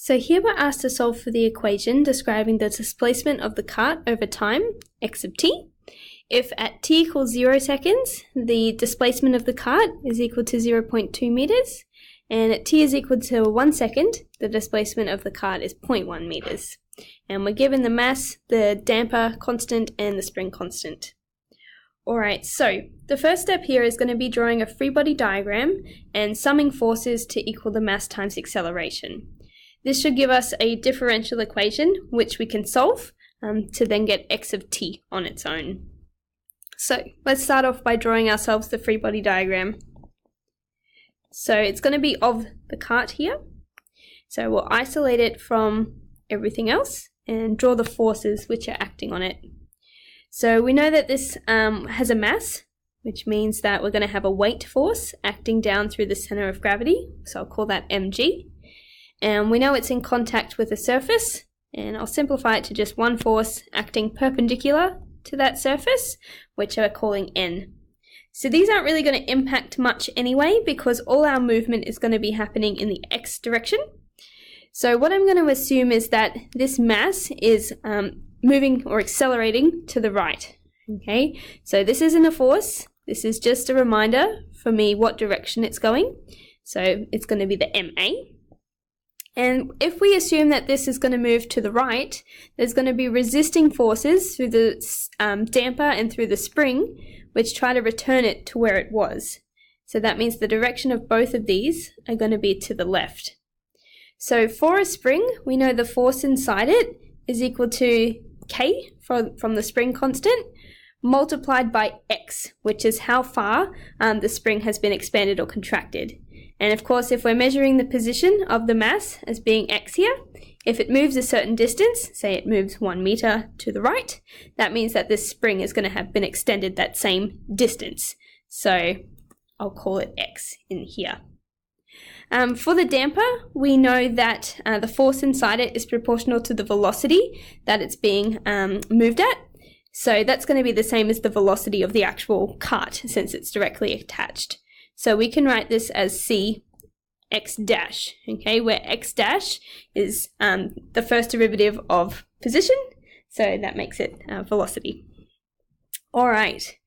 So here we're asked to solve for the equation describing the displacement of the cart over time, x of t. If at t equals 0 seconds, the displacement of the cart is equal to 0.2 meters, and at t is equal to 1 second, the displacement of the cart is 0.1 meters. And we're given the mass, the damper constant, and the spring constant. Alright, so the first step here is going to be drawing a free body diagram and summing forces to equal the mass times acceleration. This should give us a differential equation which we can solve to then get x of t on its own. So let's start off by drawing ourselves the free body diagram. So it's going to be of the cart here. So we'll isolate it from everything else and draw the forces which are acting on it. So we know that this has a mass, which means that we're going to have a weight force acting down through the center of gravity. So I'll call that mg. And we know it's in contact with a surface, and I'll simplify it to just one force acting perpendicular to that surface, which we're calling n. So these aren't really going to impact much anyway, because all our movement is going to be happening in the x direction. So what I'm going to assume is that this mass is moving or accelerating to the right. Okay, so this isn't a force, this is just a reminder for me what direction it's going. So it's going to be the ma. And if we assume that this is going to move to the right, there's going to be resisting forces through the damper and through the spring, which try to return it to where it was. So that means the direction of both of these are going to be to the left. So for a spring, we know the force inside it is equal to k from the spring constant multiplied by x, which is how far the spring has been expanded or contracted. And of course, if we're measuring the position of the mass as being x here, if it moves a certain distance, say it moves 1 meter to the right, that means that this spring is going to have been extended that same distance. So I'll call it x in here. For the damper, we know that the force inside it is proportional to the velocity that it's being moved at. So that's going to be the same as the velocity of the actual cart, since it's directly attached. So we can write this as c x dash, okay, where x dash is the first derivative of position, so that makes it velocity. All right,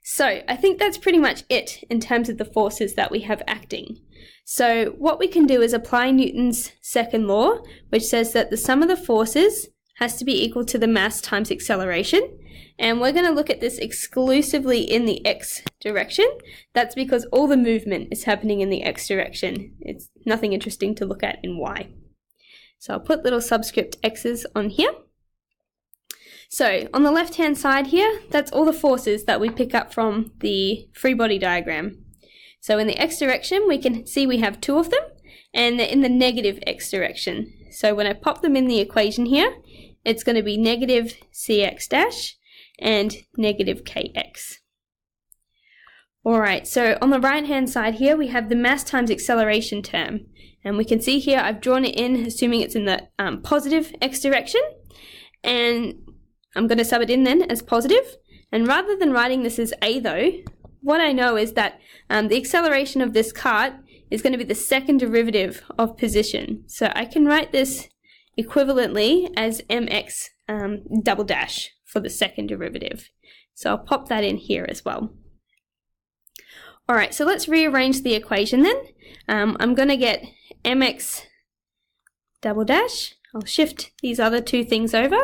so I think that's pretty much it in terms of the forces that we have acting. So what we can do is apply Newton's second law, which says that the sum of the forces has to be equal to the mass times acceleration. And we're going to look at this exclusively in the x direction. That's because all the movement is happening in the x direction. It's nothing interesting to look at in y. So I'll put little subscript x's on here. So on the left-hand side here, that's all the forces that we pick up from the free body diagram. So in the x direction, we can see we have 2 of them, and they're in the negative x direction. So when I pop them in the equation here, it's going to be negative cx dash and negative kx. Alright, so on the right hand side here we have the mass times acceleration term, and we can see here I've drawn it in assuming it's in the positive x direction, and I'm going to sub it in then as positive. And rather than writing this as a though, what I know is that the acceleration of this cart is going to be the second derivative of position. So I can write this equivalently as mx double dash for the second derivative. So I'll pop that in here as well. Alright, so let's rearrange the equation then. I'm going to get mx double dash. I'll shift these other 2 things over.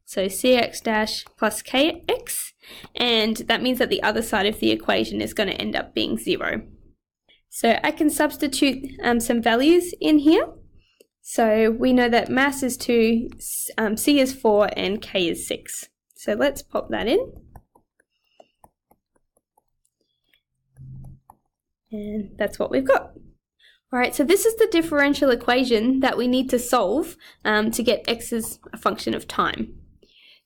So cx dash plus kx, and that means that the other side of the equation is going to end up being 0. So I can substitute some values in here. So we know that mass is 2, c is 4, and k is 6. So let's pop that in. And that's what we've got. Alright, so this is the differential equation that we need to solve to get x as a function of time.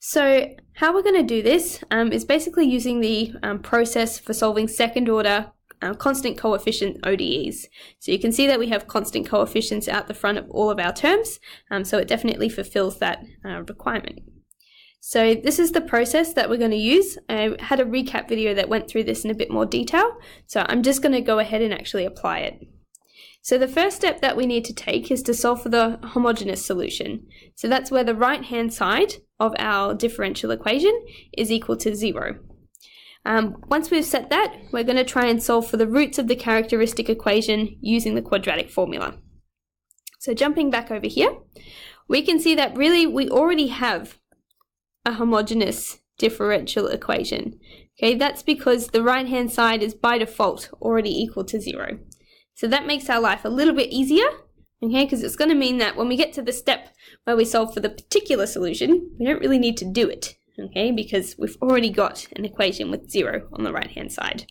So how we're going to do this is basically using the process for solving second order constant coefficient ODEs. So you can see that we have constant coefficients out the front of all of our terms, so it definitely fulfills that requirement. So this is the process that we're going to use. I had a recap video that went through this in a bit more detail, so I'm just going to go ahead and actually apply it. So the first step that we need to take is to solve for the homogeneous solution. So that's where the right-hand side of our differential equation is equal to 0. Once we've set that, we're going to try and solve for the roots of the characteristic equation using the quadratic formula. So jumping back over here, we can see that really we already have a homogeneous differential equation. Okay, that's because the right-hand side is by default already equal to 0. So that makes our life a little bit easier, okay, because it's going to mean that when we get to the step where we solve for the particular solution, we don't really need to do it, okay, because we've already got an equation with 0 on the right-hand side.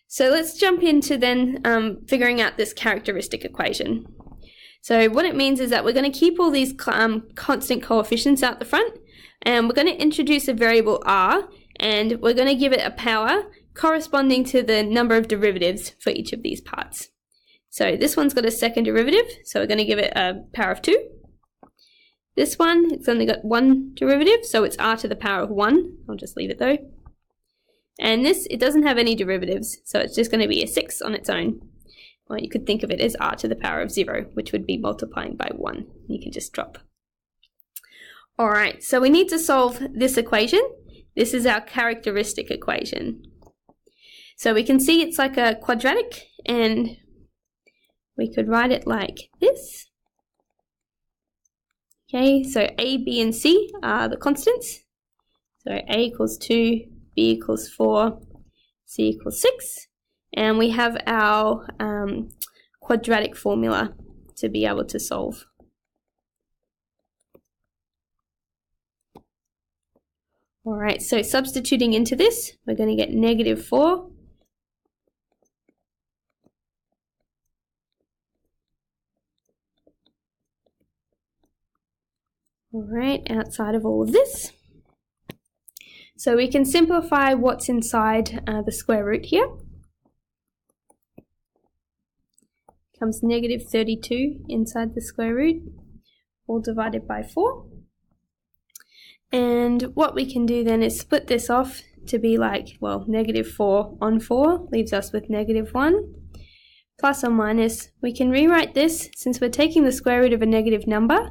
So let's jump into then figuring out this characteristic equation. So what it means is that we're going to keep all these constant coefficients out the front, and we're going to introduce a variable r, and we're going to give it a power corresponding to the number of derivatives for each of these parts. So this one's got a second derivative, so we're going to give it a power of 2. This one, it's only got one derivative, so it's r to the power of 1. I'll just leave it though. And this, it doesn't have any derivatives, so it's just going to be a 6 on its own. Or you could think of it as r to the power of 0, which would be multiplying by 1. You can just drop. Alright, so we need to solve this equation. This is our characteristic equation. So we can see it's like a quadratic, and we could write it like this. Okay, so a, b, and c are the constants. So a equals 2, b equals 4, c equals 6. And we have our quadratic formula to be able to solve. Alright, so substituting into this, we're going to get negative 4. Alright, outside of all of this. So we can simplify what's inside the square root here. Comes negative 32 inside the square root, all divided by 4. And what we can do then is split this off to be like, well, negative 4 on 4 leaves us with negative 1. Plus or minus, we can rewrite this, since we're taking the square root of a negative number,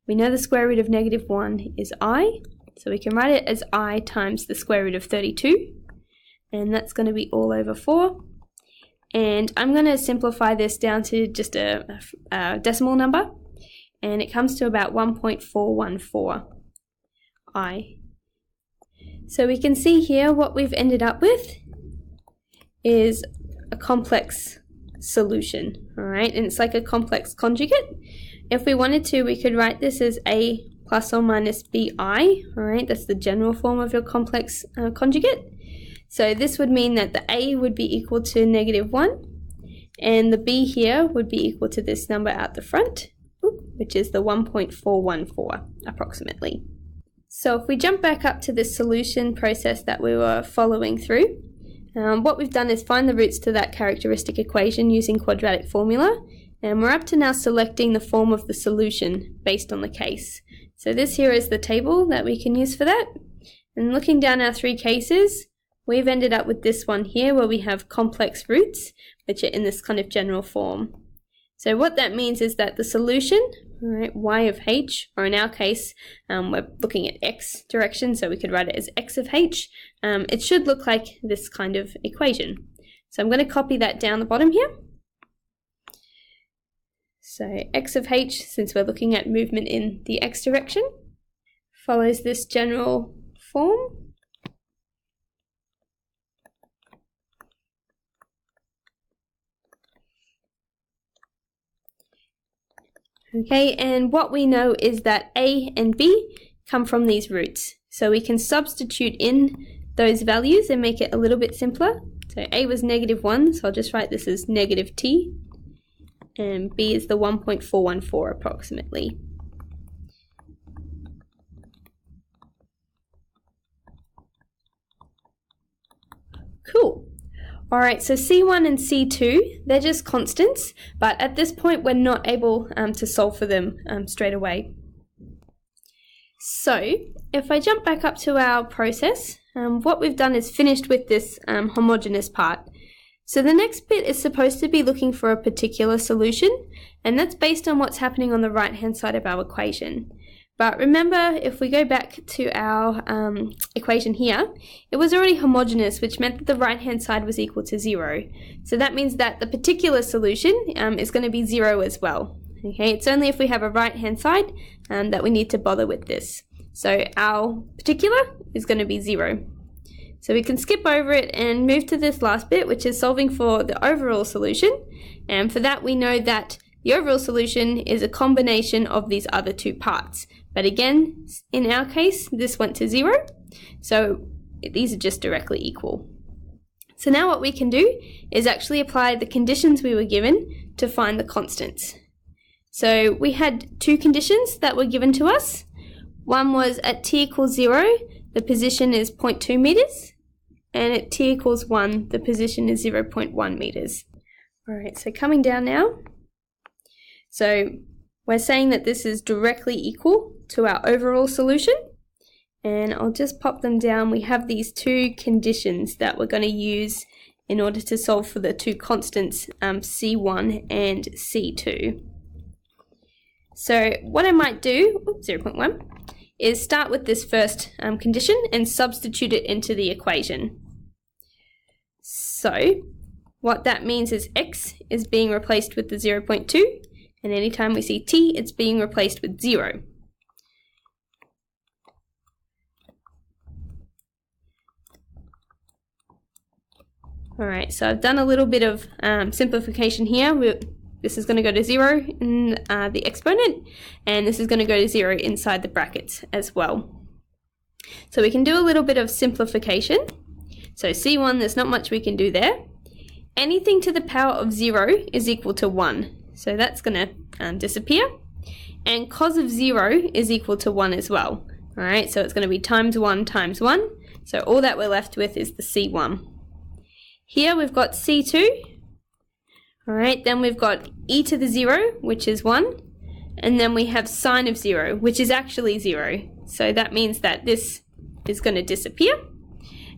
we know the square root of negative 1 is I, so we can write it as I times the square root of 32, and that's going to be all over 4. And I'm going to simplify this down to just a decimal number, and it comes to about 1.414 I. So we can see here what we've ended up with is a complex solution, alright, and it's like a complex conjugate. If we wanted to, we could write this as a plus or minus bi, alright, that's the general form of your complex conjugate. So this would mean that the a would be equal to negative 1, and the b here would be equal to this number out the front, which is the 1.414 approximately. So if we jump back up to this solution process that we were following through, what we've done is find the roots to that characteristic equation using quadratic formula, and we're up to now selecting the form of the solution based on the case. So this here is the table that we can use for that, and looking down our 3 cases, we've ended up with this one here where we have complex roots, which are in this kind of general form. So what that means is that the solution, right, y of h, or in our case, we're looking at x direction, so we could write it as x of h, it should look like this kind of equation. So I'm going to copy that down the bottom here. So x of h, since we're looking at movement in the x direction, follows this general form. Okay, and what we know is that a and b come from these roots. So we can substitute in those values and make it a little bit simpler. So a was negative 1, so I'll just write this as negative t, and b is the 1.414 approximately. Cool. Alright, so C1 and C2, they're just constants, but at this point we're not able to solve for them straight away. So, if I jump back up to our process, what we've done is finished with this homogeneous part. So the next bit is supposed to be looking for a particular solution, and that's based on what's happening on the right-hand side of our equation. But remember, if we go back to our equation here, it was already homogeneous, which meant that the right-hand side was equal to 0. So that means that the particular solution is going to be 0 as well. Okay, it's only if we have a right-hand side that we need to bother with this. So our particular is going to be 0. So we can skip over it and move to this last bit, which is solving for the overall solution. And for that, we know that the overall solution is a combination of these other two parts. But again, in our case, this went to 0. So these are just directly equal. So now what we can do is actually apply the conditions we were given to find the constants. So we had two conditions that were given to us. One was at t equals 0, the position is 0.2 meters, and at t equals 1, the position is 0.1 meters. All right, so coming down now. So we're saying that this is directly equal to our overall solution, and I'll just pop them down. We have these two conditions that we're going to use in order to solve for the two constants C1 and C2. So what I might do, 0.1, is start with this first condition and substitute it into the equation. So what that means is x is being replaced with the 0.2, and anytime we see t, it's being replaced with 0. Alright, so I've done a little bit of simplification here. This is going to go to 0 in the exponent, and this is going to go to 0 inside the brackets as well. So we can do a little bit of simplification. So C1, there's not much we can do there. Anything to the power of 0 is equal to 1. So that's going to disappear. And cos of 0 is equal to 1 as well. Alright, so it's going to be times 1 times 1. So all that we're left with is the C1. Here we've got C2. Alright, then we've got e to the 0, which is 1, and then we have sine of 0, which is actually 0. So that means that this is going to disappear,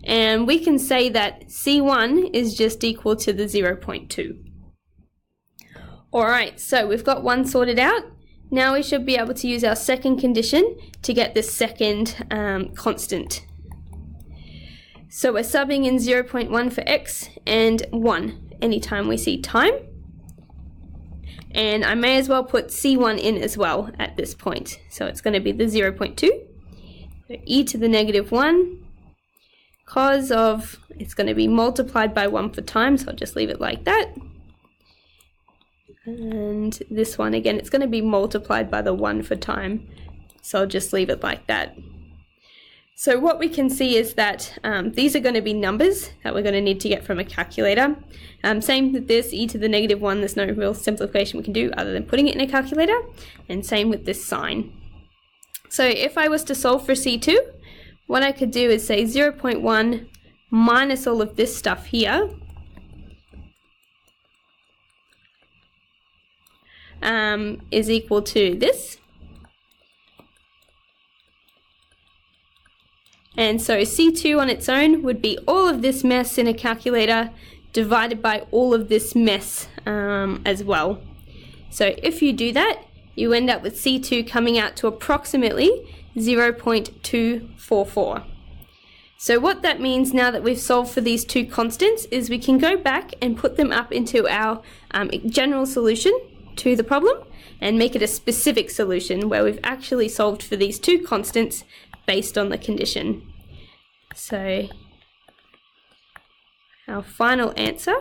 and we can say that C1 is just equal to the 0.2. Alright, so we've got 1 sorted out. Now we should be able to use our second condition to get the second constant. So we're subbing in 0.1 for x and 1 anytime we see time, and I may as well put C1 in as well at this point. So it's going to be the 0.2, so e to the negative 1, cos of, it's going to be multiplied by 1 for time, so I'll just leave it like that. And this one again, it's going to be multiplied by the 1 for time, so I'll just leave it like that. So what we can see is that these are going to be numbers that we're going to need to get from a calculator. Same with this, e to the negative 1, there's no real simplification we can do other than putting it in a calculator. And same with this sine. So if I was to solve for C2, what I could do is say 0.1 minus all of this stuff here is equal to this. And so C2 on its own would be all of this mess in a calculator divided by all of this mess as well. So if you do that, you end up with C2 coming out to approximately 0.244. So what that means now that we've solved for these two constants is we can go back and put them up into our general solution to the problem and make it a specific solution where we've actually solved for these two constants based on the condition. So our final answer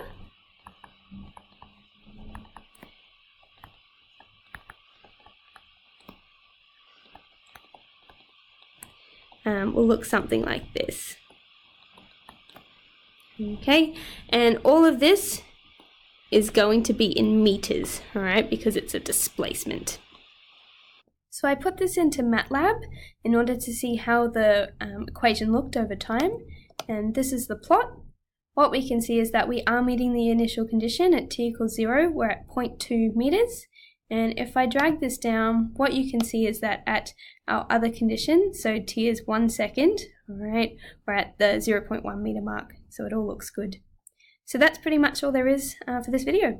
will look something like this. Okay, and all of this is going to be in meters, all right, because it's a displacement. So I put this into Matlab in order to see how the equation looked over time, and this is the plot. What we can see is that we are meeting the initial condition at t equals 0, we're at 0.2 meters, and if I drag this down, what you can see is that at our other condition, so t is 1 second, all right, we're at the 0.1 meter mark, so it all looks good. So that's pretty much all there is for this video.